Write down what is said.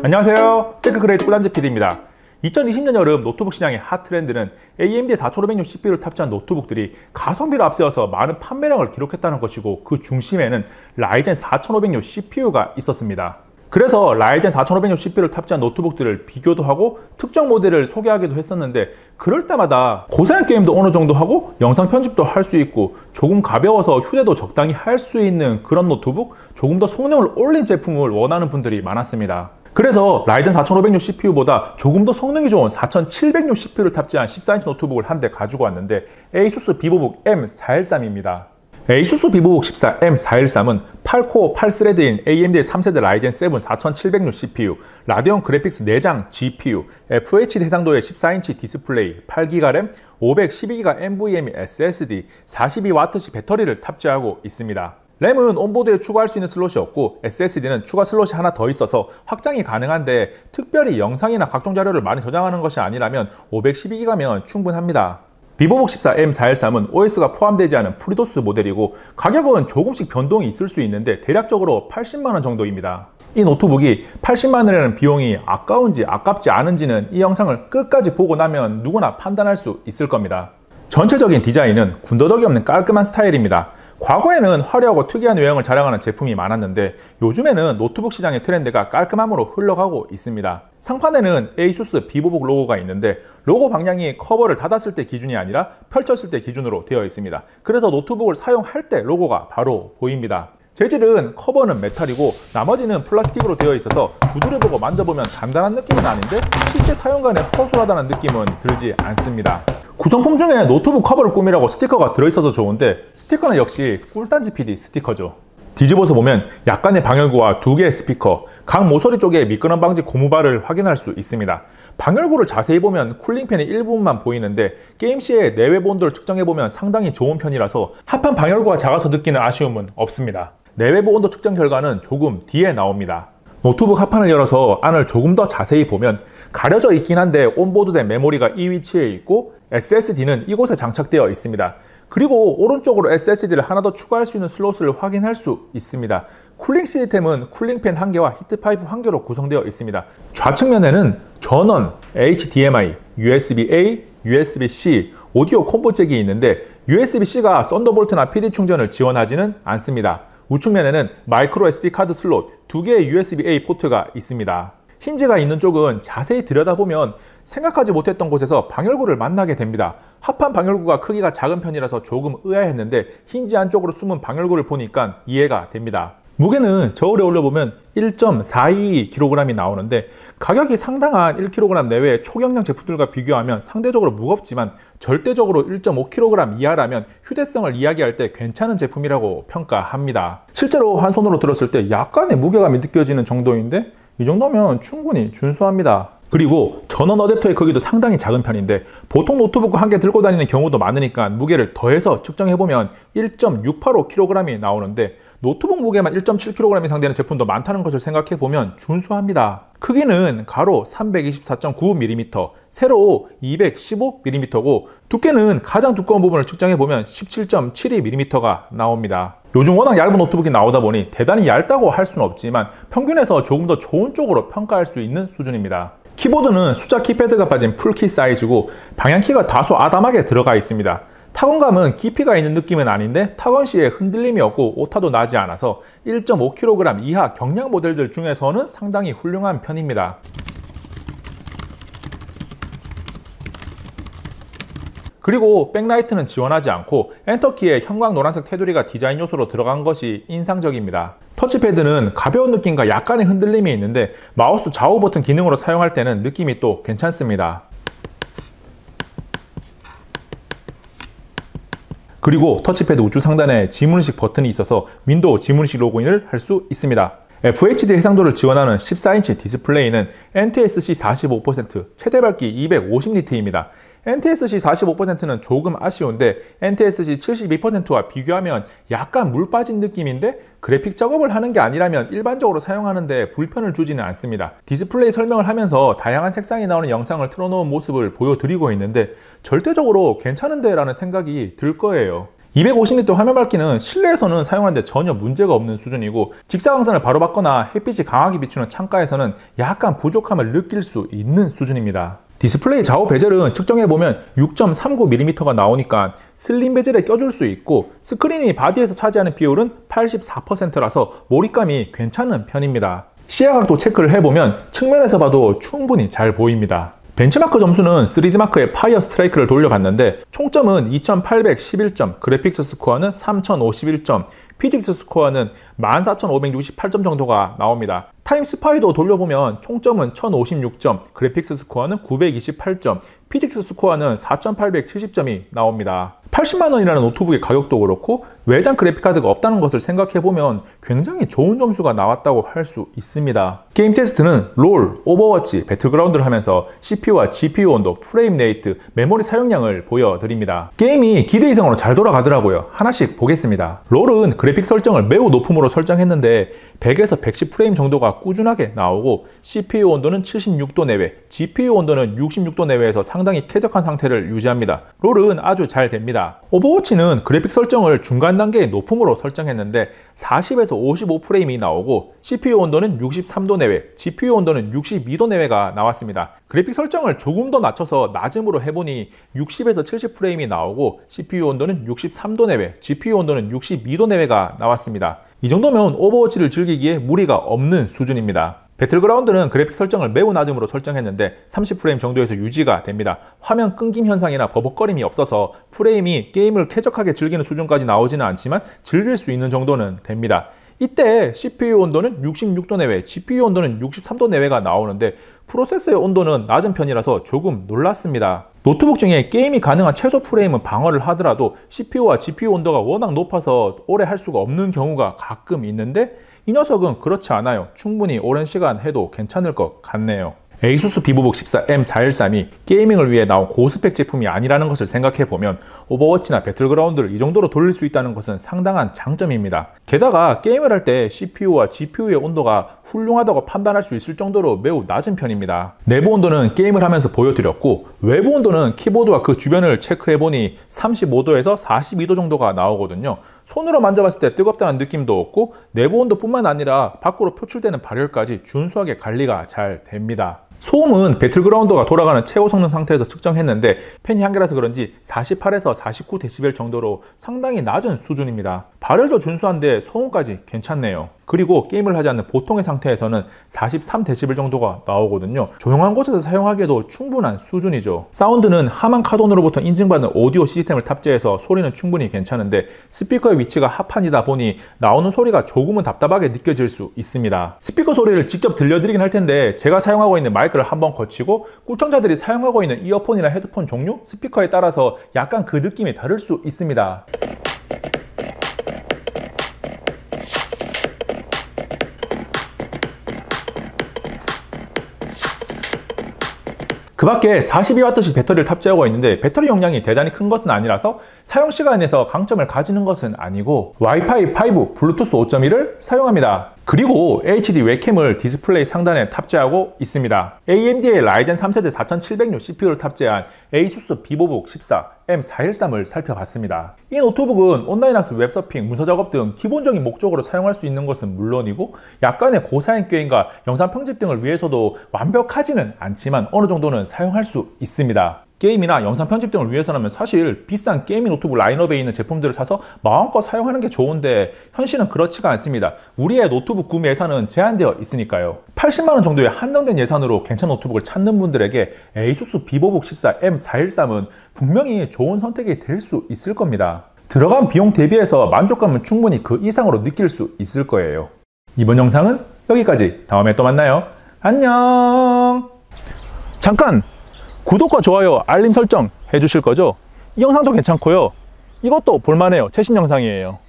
안녕하세요, 테크크레이트 꿀단지 PD입니다. 2020년 여름 노트북 시장의 핫 트렌드는 AMD 4500U CPU를 탑재한 노트북들이 가성비를 앞세워서 많은 판매량을 기록했다는 것이고, 그 중심에는 라이젠 4500U CPU가 있었습니다. 그래서 라이젠 4500U CPU를 탑재한 노트북들을 비교도 하고 특정 모델을 소개하기도 했었는데, 그럴 때마다 고사양 게임도 어느 정도 하고 영상 편집도 할 수 있고 조금 가벼워서 휴대도 적당히 할 수 있는 그런 노트북, 조금 더 성능을 올린 제품을 원하는 분들이 많았습니다. 그래서 라이젠 4500U CPU보다 조금 더 성능이 좋은 4700U CPU를 탑재한 14인치 노트북을 한 대 가지고 왔는데, ASUS 비보북 M413입니다. ASUS 비보북 14 M413은 8코어 8스레드인 AMD의 3세대 라이젠 7 4700U CPU, 라데온 그래픽스 내장 GPU, FHD 해상도의 14인치 디스플레이, 8GB 램, 512GB NVMe SSD, 42W씩 배터리를 탑재하고 있습니다. 램은 온보드에 추가할 수 있는 슬롯이 없고, SSD는 추가 슬롯이 하나 더 있어서 확장이 가능한데, 특별히 영상이나 각종 자료를 많이 저장하는 것이 아니라면 512GB면 충분합니다. 비보북 14 M413은 OS가 포함되지 않은 프리도스 모델이고, 가격은 조금씩 변동이 있을 수 있는데 대략적으로 80만원 정도입니다. 이 노트북이 80만원이라는 비용이 아까운지 아깝지 않은지는 이 영상을 끝까지 보고 나면 누구나 판단할 수 있을 겁니다. 전체적인 디자인은 군더더기 없는 깔끔한 스타일입니다. 과거에는 화려하고 특이한 외형을 자랑하는 제품이 많았는데, 요즘에는 노트북 시장의 트렌드가 깔끔함으로 흘러가고 있습니다. 상판에는 ASUS 비보북 로고가 있는데, 로고 방향이 커버를 닫았을 때 기준이 아니라 펼쳤을 때 기준으로 되어 있습니다. 그래서 노트북을 사용할 때 로고가 바로 보입니다. 재질은 커버는 메탈이고 나머지는 플라스틱으로 되어 있어서 두드려보고 만져보면 단단한 느낌은 아닌데, 실제 사용감에 허술하다는 느낌은 들지 않습니다. 구성품 중에 노트북 커버를 꾸미라고 스티커가 들어있어서 좋은데, 스티커는 역시 꿀단지 PD 스티커죠. 뒤집어서 보면 약간의 방열구와 두 개의 스피커, 각 모서리 쪽에 미끄럼 방지 고무바를 확인할 수 있습니다. 방열구를 자세히 보면 쿨링팬의 일부분만 보이는데, 게임 시에 내외부 온도를 측정해보면 상당히 좋은 편이라서 합판 방열구가 작아서 느끼는 아쉬움은 없습니다. 내외부 온도 측정 결과는 조금 뒤에 나옵니다. 노트북 합판을 열어서 안을 조금 더 자세히 보면 가려져 있긴 한데 온보드된 메모리가 이 위치에 있고, SSD는 이곳에 장착되어 있습니다. 그리고 오른쪽으로 SSD를 하나 더 추가할 수 있는 슬롯을 확인할 수 있습니다. 쿨링 시스템은 쿨링팬 1개와 히트파이프 1개로 구성되어 있습니다. 좌측면에는 전원, HDMI, USB-A, USB-C, 오디오 콤보 잭이 있는데, USB-C가 썬더볼트나 PD 충전을 지원하지는 않습니다. 우측면에는 마이크로 SD 카드 슬롯, 2개의 USB-A 포트가 있습니다. 힌지가 있는 쪽은 자세히 들여다보면 생각하지 못했던 곳에서 방열구를 만나게 됩니다. 합판 방열구가 크기가 작은 편이라서 조금 의아했는데, 힌지 안쪽으로 숨은 방열구를 보니까 이해가 됩니다. 무게는 저울에 올려보면 1.422kg이 나오는데, 가격이 상당한 1kg 내외의 초경량 제품들과 비교하면 상대적으로 무겁지만 절대적으로 1.5kg 이하라면 휴대성을 이야기할 때 괜찮은 제품이라고 평가합니다. 실제로 한 손으로 들었을 때 약간의 무게감이 느껴지는 정도인데, 이 정도면 충분히 준수합니다. 그리고 전원 어댑터의 크기도 상당히 작은 편인데, 보통 노트북 한 개 들고 다니는 경우도 많으니까 무게를 더해서 측정해보면 1.685kg이 나오는데, 노트북 무게만 1.7kg 이상 되는 제품도 많다는 것을 생각해보면 준수합니다. 크기는 가로 324.9mm, 세로 215mm고, 두께는 가장 두꺼운 부분을 측정해보면 17.72mm가 나옵니다. 요즘 워낙 얇은 노트북이 나오다 보니 대단히 얇다고 할 수는 없지만 평균에서 조금 더 좋은 쪽으로 평가할 수 있는 수준입니다. 키보드는 숫자 키패드가 빠진 풀키 사이즈고, 방향키가 다소 아담하게 들어가 있습니다. 타건감은 깊이가 있는 느낌은 아닌데 타건 시에 흔들림이 없고 오타도 나지 않아서 1.5kg 이하 경량 모델들 중에서는 상당히 훌륭한 편입니다. 그리고 백라이트는 지원하지 않고, 엔터키에 형광 노란색 테두리가 디자인 요소로 들어간 것이 인상적입니다. 터치패드는 가벼운 느낌과 약간의 흔들림이 있는데, 마우스 좌우 버튼 기능으로 사용할 때는 느낌이 또 괜찮습니다. 그리고 터치패드 우측 상단에 지문인식 버튼이 있어서 윈도우 지문인식 로그인을 할 수 있습니다. FHD 해상도를 지원하는 14인치 디스플레이는 NTSC 45%, 최대 밝기 250니트입니다. NTSC 45%는 조금 아쉬운데, NTSC 72%와 비교하면 약간 물 빠진 느낌인데, 그래픽 작업을 하는 게 아니라면 일반적으로 사용하는데 불편을 주지는 않습니다. 디스플레이 설명을 하면서 다양한 색상이 나오는 영상을 틀어놓은 모습을 보여드리고 있는데, 절대적으로 괜찮은데 라는 생각이 들 거예요. 250니트 화면 밝기는 실내에서는 사용하는데 전혀 문제가 없는 수준이고, 직사광선을 바로 받거나 햇빛이 강하게 비추는 창가에서는 약간 부족함을 느낄 수 있는 수준입니다. 디스플레이 좌우 베젤은 측정해보면 6.39mm가 나오니까 슬림 베젤에 껴줄 수 있고, 스크린이 바디에서 차지하는 비율은 84%라서 몰입감이 괜찮은 편입니다. 시야각도 체크를 해보면 측면에서 봐도 충분히 잘 보입니다. 벤치마크 점수는 3D마크의 파이어 스트라이크를 돌려봤는데 총점은 2811점, 그래픽스 스코어는 3051점, 피직스 스코어는 14568점 정도가 나옵니다. 타임 스파이도 돌려보면 총점은 1056점, 그래픽스 스코어는 928점, 피직스 스코어는 4870점이 나옵니다. 80만원이라는 노트북의 가격도 그렇고 외장 그래픽카드가 없다는 것을 생각해보면 굉장히 좋은 점수가 나왔다고 할 수 있습니다. 게임 테스트는 롤, 오버워치, 배틀그라운드를 하면서 CPU와 GPU 온도, 프레임 레이트, 메모리 사용량을 보여드립니다. 게임이 기대 이상으로 잘 돌아가더라고요. 하나씩 보겠습니다. 롤은 그래픽 설정을 매우 높음으로 설정했는데 100에서 110프레임 정도가 꾸준하게 나오고, CPU 온도는 76도 내외, GPU 온도는 66도 내외에서 상당히 쾌적한 상태를 유지합니다. 롤은 아주 잘 됩니다. 오버워치는 그래픽 설정을 중간 단계의 높음으로 설정했는데 40에서 55프레임이 나오고, CPU 온도는 63도 내외, GPU 온도는 62도 내외가 나왔습니다. 그래픽 설정을 조금 더 낮춰서 낮음으로 해보니 60에서 70프레임이 나오고, CPU 온도는 63도 내외, GPU 온도는 62도 내외가 나왔습니다. 이 정도면 오버워치를 즐기기에 무리가 없는 수준입니다. 배틀그라운드는 그래픽 설정을 매우 낮음으로 설정했는데 30프레임 정도에서 유지가 됩니다. 화면 끊김 현상이나 버벅거림이 없어서 프레임이 게임을 쾌적하게 즐기는 수준까지 나오지는 않지만 즐길 수 있는 정도는 됩니다. 이때 CPU 온도는 66도 내외, GPU 온도는 63도 내외가 나오는데 프로세서의 온도는 낮은 편이라서 조금 놀랐습니다. 노트북 중에 게임이 가능한 최소 프레임은 방어를 하더라도 CPU와 GPU 온도가 워낙 높아서 오래 할 수가 없는 경우가 가끔 있는데 이 녀석은 그렇지 않아요. 충분히 오랜 시간 해도 괜찮을 것 같네요. ASUS 비보북 14 M413이 게이밍을 위해 나온 고스펙 제품이 아니라는 것을 생각해보면 오버워치나 배틀그라운드를 이 정도로 돌릴 수 있다는 것은 상당한 장점입니다. 게다가 게임을 할 때 CPU와 GPU의 온도가 훌륭하다고 판단할 수 있을 정도로 매우 낮은 편입니다. 내부 온도는 게임을 하면서 보여드렸고, 외부 온도는 키보드와 그 주변을 체크해보니 35도에서 42도 정도가 나오거든요. 손으로 만져봤을 때 뜨겁다는 느낌도 없고, 내부 온도뿐만 아니라 밖으로 표출되는 발열까지 준수하게 관리가 잘 됩니다. 소음은 배틀그라운드가 돌아가는 최고 성능 상태에서 측정했는데 팬이 한 개라서 그런지 48에서 49dB 정도로 상당히 낮은 수준입니다. 발열도 준수한데 소음까지 괜찮네요. 그리고 게임을 하지 않는 보통의 상태에서는 43dB 정도가 나오거든요. 조용한 곳에서 사용하기에도 충분한 수준이죠. 사운드는 하만 카돈으로부터 인증받은 오디오 시스템을 탑재해서 소리는 충분히 괜찮은데 스피커의 위치가 하판이다 보니 나오는 소리가 조금은 답답하게 느껴질 수 있습니다. 스피커 소리를 직접 들려드리긴 할 텐데 제가 사용하고 있는 마이크를 한번 거치고 꿀청자들이 사용하고 있는 이어폰이나 헤드폰 종류, 스피커에 따라서 약간 그 느낌이 다를 수 있습니다. 그 밖에 42W씩 배터리를 탑재하고 있는데 배터리 용량이 대단히 큰 것은 아니라서 사용 시간에서 강점을 가지는 것은 아니고 와이파이 5, 블루투스 5.1을 사용합니다. 그리고 HD 웹캠을 디스플레이 상단에 탑재하고 있습니다. AMD의 라이젠 3세대 4700U CPU를 탑재한 ASUS 비보북 14 M413을 살펴봤습니다. 이 노트북은 온라인 학습, 웹서핑, 문서 작업 등 기본적인 목적으로 사용할 수 있는 것은 물론이고 약간의 고사양 게임과 영상 편집 등을 위해서도 완벽하지는 않지만 어느 정도는 사용할 수 있습니다. 게임이나 영상 편집 등을 위해서라면 사실 비싼 게이밍 노트북 라인업에 있는 제품들을 사서 마음껏 사용하는 게 좋은데 현실은 그렇지가 않습니다. 우리의 노트북 구매 예산은 제한되어 있으니까요. 80만원 정도의 한정된 예산으로 괜찮은 노트북을 찾는 분들에게 ASUS 비보북 14 M413은 분명히 좋은 선택이 될 수 있을 겁니다. 들어간 비용 대비해서 만족감은 충분히 그 이상으로 느낄 수 있을 거예요. 이번 영상은 여기까지. 다음에 또 만나요. 안녕. 잠깐! 구독과 좋아요, 알림 설정 해주실 거죠? 이 영상도 괜찮고요. 이것도 볼만해요. 최신 영상이에요.